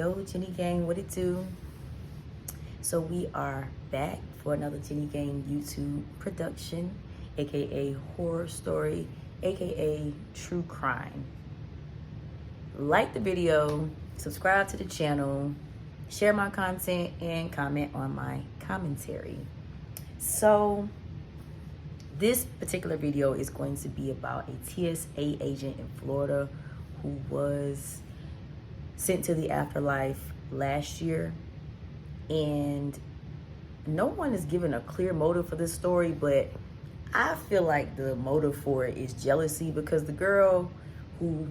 Yo, Jenny Gang, what it do? So we are back for another Jenny Gang YouTube production, aka horror story, aka true crime. Like the video, subscribe to the channel, share my content, and comment on my commentary. So this particular video is going to be about a TSA agent in Florida who was sent to the afterlife last year, and no one is given a clear motive for this story, but I feel like the motive for it is jealousy, because the girl who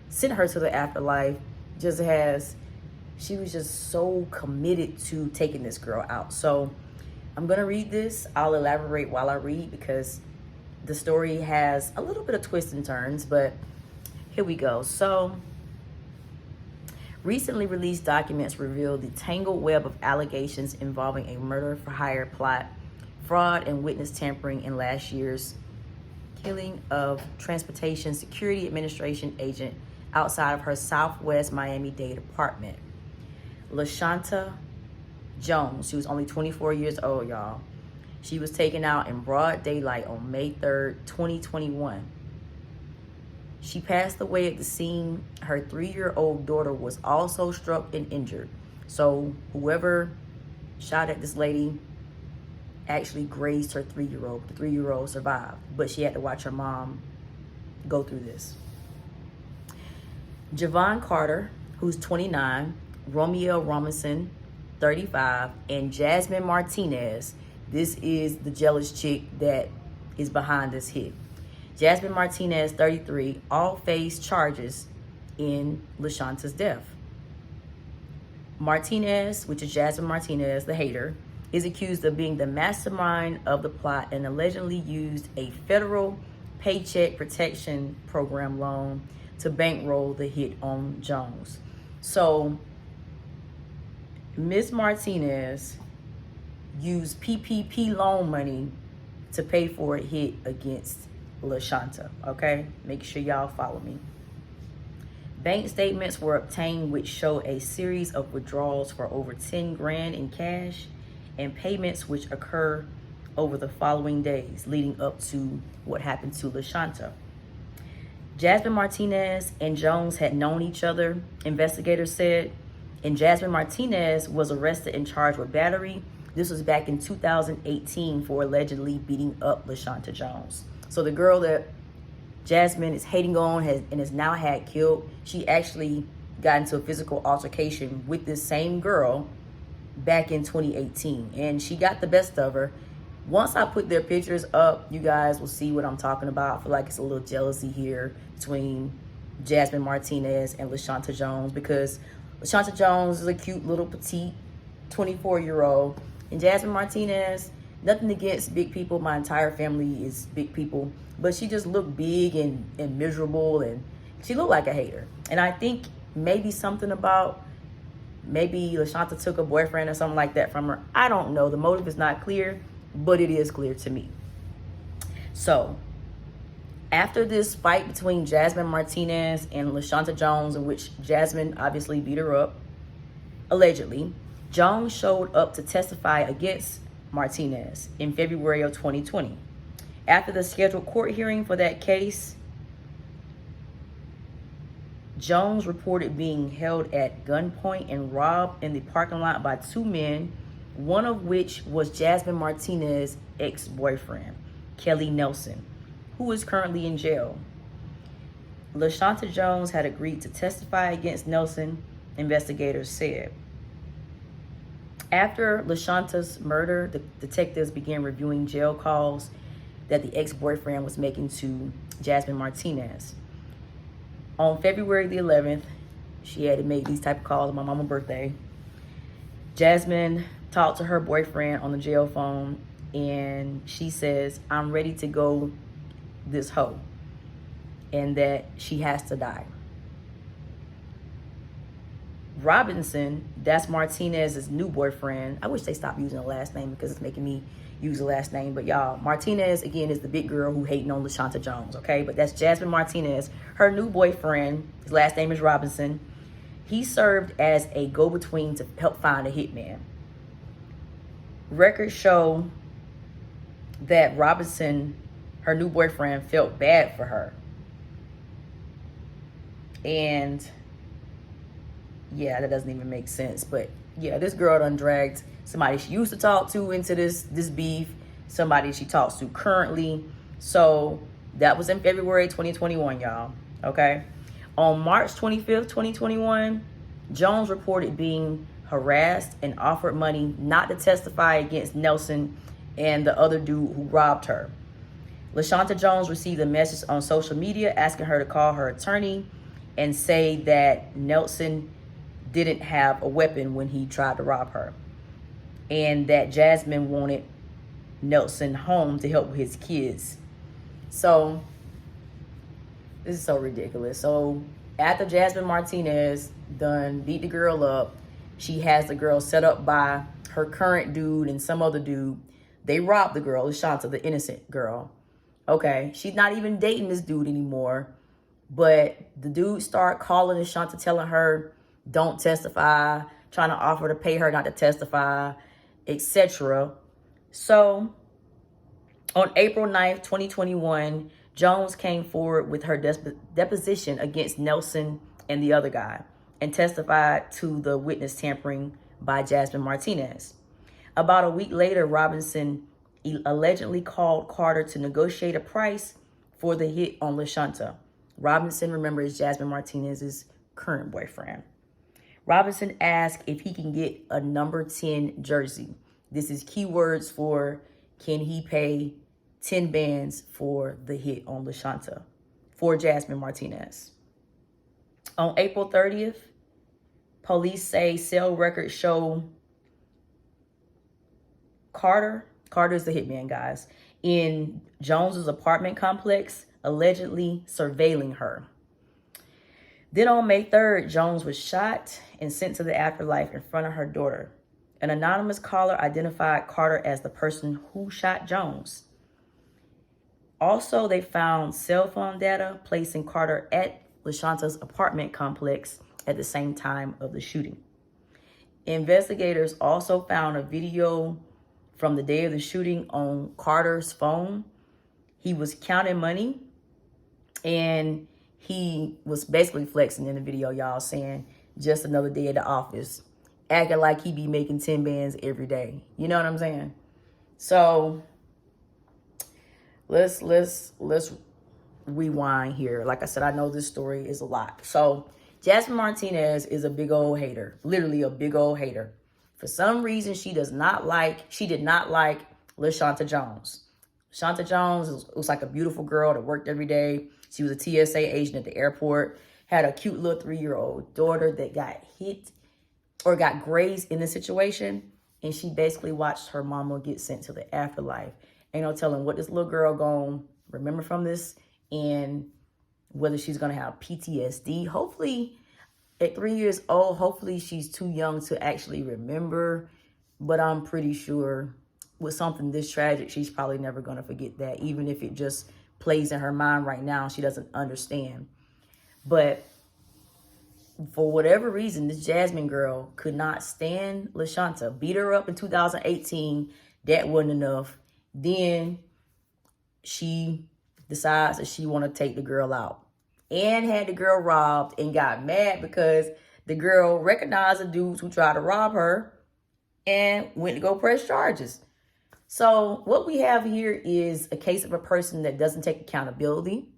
sent her to the afterlife she was just so committed to taking this girl out. So I'm gonna read this. I'll elaborate while I read because the story has a little bit of twists and turns, but here we go. So recently released documents reveal the tangled web of allegations involving a murder for hire plot, fraud, and witness tampering in last year's killing of Transportation Security Administration agent outside of her Southwest Miami-Dade apartment. LaShonta Jones, she was only 24 years old, y'all. She was taken out in broad daylight on May 3rd, 2021. She passed away at the scene. Her 3-year-old daughter was also struck and injured. So whoever shot at this lady actually grazed her 3-year-old. The 3-year-old survived, but she had to watch her mom go through this. Javon Carter, who's 29, Romeo Robinson, 35, and Jasmine Martinez. This is the jealous chick that is behind this hit. Jasmine Martinez, 33, all face charges in LaShonta's death. Martinez, which is Jasmine Martinez, the hater, is accused of being the mastermind of the plot and allegedly used a federal Paycheck Protection Program loan to bankroll the hit on Jones. So Ms. Martinez used PPP loan money to pay for a hit against LaShonta, okay? Make sure y'all follow me. Bank statements were obtained which show a series of withdrawals for over 10 grand in cash and payments which occur over the following days leading up to what happened to LaShonta. Jasmine Martinez and Jones had known each other, investigators said, and Jasmine Martinez was arrested and charged with battery. This was back in 2018 for allegedly beating up LaShonta Jones. So the girl that Jasmine is hating on and has now had killed, she actually got into a physical altercation with this same girl back in 2018, and she got the best of her. Once I put their pictures up, you guys will see what I'm talking about. I feel like it's a little jealousy here between Jasmine Martinez and LaShonta Jones, because LaShonta Jones is a cute little petite 24-year-old, and Jasmine Martinez, nothing against big people. My entire family is big people, but she just looked big and miserable, and she looked like a hater. And I think maybe something about maybe LaShonta took a boyfriend or something like that from her. I don't know. The motive is not clear, but it is clear to me. So after this fight between Jasmine Martinez and LaShonta Jones, in which Jasmine obviously beat her up, allegedly, Jones showed up to testify against Martinez in February of 2020. After the scheduled court hearing for that case, Jones reported being held at gunpoint and robbed in the parking lot by 2 men, one of which was Jasmine Martinez's ex-boyfriend, Kelly Nelson, who is currently in jail. LaShonta Jones had agreed to testify against Nelson, investigators said. After LaShonta's murder, the detectives began reviewing jail calls that the ex-boyfriend was making to Jasmine Martinez. On February the 11th, she had to make these type of calls on my mama's birthday. Jasmine talked to her boyfriend on the jail phone, and she says, "I'm ready to go this hoe," and that she has to die. Robinson, that's Martinez's new boyfriend. I wish they stopped using the last name because it's making me use the last name. But y'all, Martinez, again, is the big girl who hating on LaShonta Jones, okay? But that's Jasmine Martinez. Her new boyfriend, his last name is Robinson. He served as a go-between to help find a hitman. Records show that Robinson, her new boyfriend, felt bad for her. And yeah, that doesn't even make sense. But yeah, this girl done dragged somebody she used to talk to into this beef, somebody she talks to currently. So that was in February 2021, y'all. Okay. On March 25th, 2021, Jones reported being harassed and offered money not to testify against Nelson and the other dude who robbed her. LaShonta Jones received a message on social media asking her to call her attorney and say that Nelson didn't have a weapon when he tried to rob her, and that Jasmine wanted Nelson home to help with his kids. So this is so ridiculous. So after Jasmine Martinez done beat the girl up, she has the girl set up by her current dude and some other dude. They robbed the girl, LaShonta, the innocent girl. Okay, she's not even dating this dude anymore. But the dude started calling LaShonta, telling her, don't testify, trying to offer to pay her not to testify, etc. So on April 9th, 2021, Jones came forward with her deposition against Nelson and the other guy and testified to the witness tampering by Jasmine Martinez. About a week later, Robinson allegedly called Carter to negotiate a price for the hit on LaShonta. Robinson, remember, is Jasmine Martinez's current boyfriend. Robinson asked if he can get a number 10 jersey. This is keywords for, can he pay 10 bands for the hit on LaShonta for Jasmine Martinez. On April 30th, police say cell records show Carter's the hitman, guys, in Jones's apartment complex, allegedly surveilling her. Then on May 3rd, Jones was shot and sent to the afterlife in front of her daughter. An anonymous caller identified Carter as the person who shot Jones. Also, they found cell phone data placing Carter at LaShonta's apartment complex at the same time of the shooting. Investigators also found a video from the day of the shooting on Carter's phone. He was counting money, and he was basically flexing in the video, y'all, saying just another day at the office, acting like he be making 10 bands every day. You know what I'm saying? So let's rewind here. Like I said, I know this story is a lot. So Jasmine Martinez is a big old hater, literally a big old hater. For some reason, she did not like LaShonta Jones. LaShonta Jones was like a beautiful girl that worked every day. She was a TSA agent at the airport, had a cute little 3-year-old daughter that got hit or got grazed in the situation. And she basically watched her mama get sent to the afterlife. Ain't no telling what this little girl gonna remember from this and whether she's gonna have PTSD. Hopefully, at 3 years old, hopefully she's too young to actually remember. But I'm pretty sure with something this tragic, she's probably never gonna forget that. Even if it just plays in her mind right now, she doesn't understand. But for whatever reason, this Jasmine girl could not stand LaShonta. Beat her up in 2018. That wasn't enough. Then she decides that she want to take the girl out and had the girl robbed and got mad because the girl recognized the dudes who tried to rob her and went to go press charges. So what we have here is a case of a person that doesn't take accountability,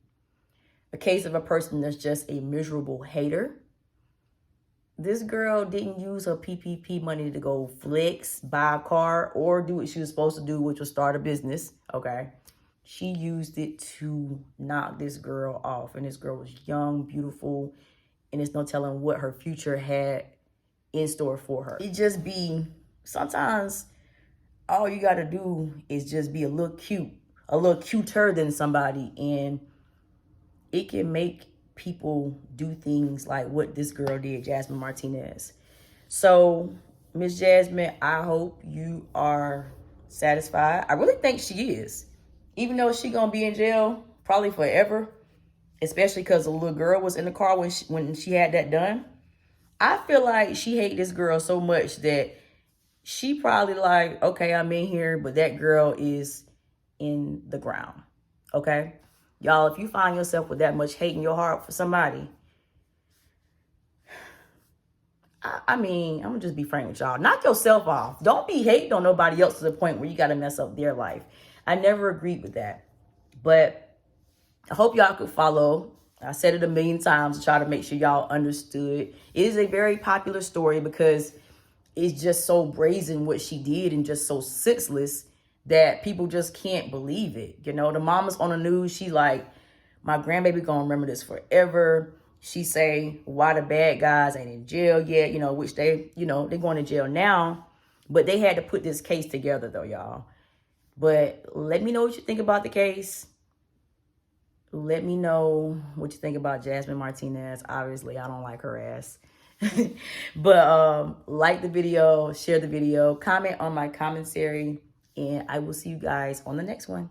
a case of a person that's just a miserable hater. This girl didn't use her PPP money to go flex, buy a car, or do what she was supposed to do, which was start a business, okay? She used it to knock this girl off. And this girl was young, beautiful, and there's no telling what her future had in store for her. It just be, sometimes all you got to do is just be a little cute, a little cuter than somebody, and it can make people do things like what this girl did, Jasmine Martinez. So, Miss Jasmine, I hope you are satisfied. I really think she is. Even though she gonna be in jail probably forever, especially because the little girl was in the car when she had that done. I feel like she hate this girl so much that she probably like, okay, I'm in here, but that girl is in the ground. Okay? Y'all, if you find yourself with that much hate in your heart for somebody, I mean, I'm gonna just be frank with y'all. Knock yourself off. Don't be hating on nobody else to the point where you gotta mess up their life. I never agreed with that. But I hope y'all could follow. I said it a million times to try to make sure y'all understood. It is a very popular story because it's just so brazen what she did and just so senseless that people just can't believe it. You know, the mama's on the news. She like, my grandbaby gonna remember this forever. She say, why the bad guys ain't in jail yet, you know, which they, you know, they're going to jail now. But they had to put this case together though, y'all. But let me know what you think about the case. Let me know what you think about Jasmine Martinez. Obviously, I don't like her ass. But like the video, share the video, comment on my commentary, and I will see you guys on the next one.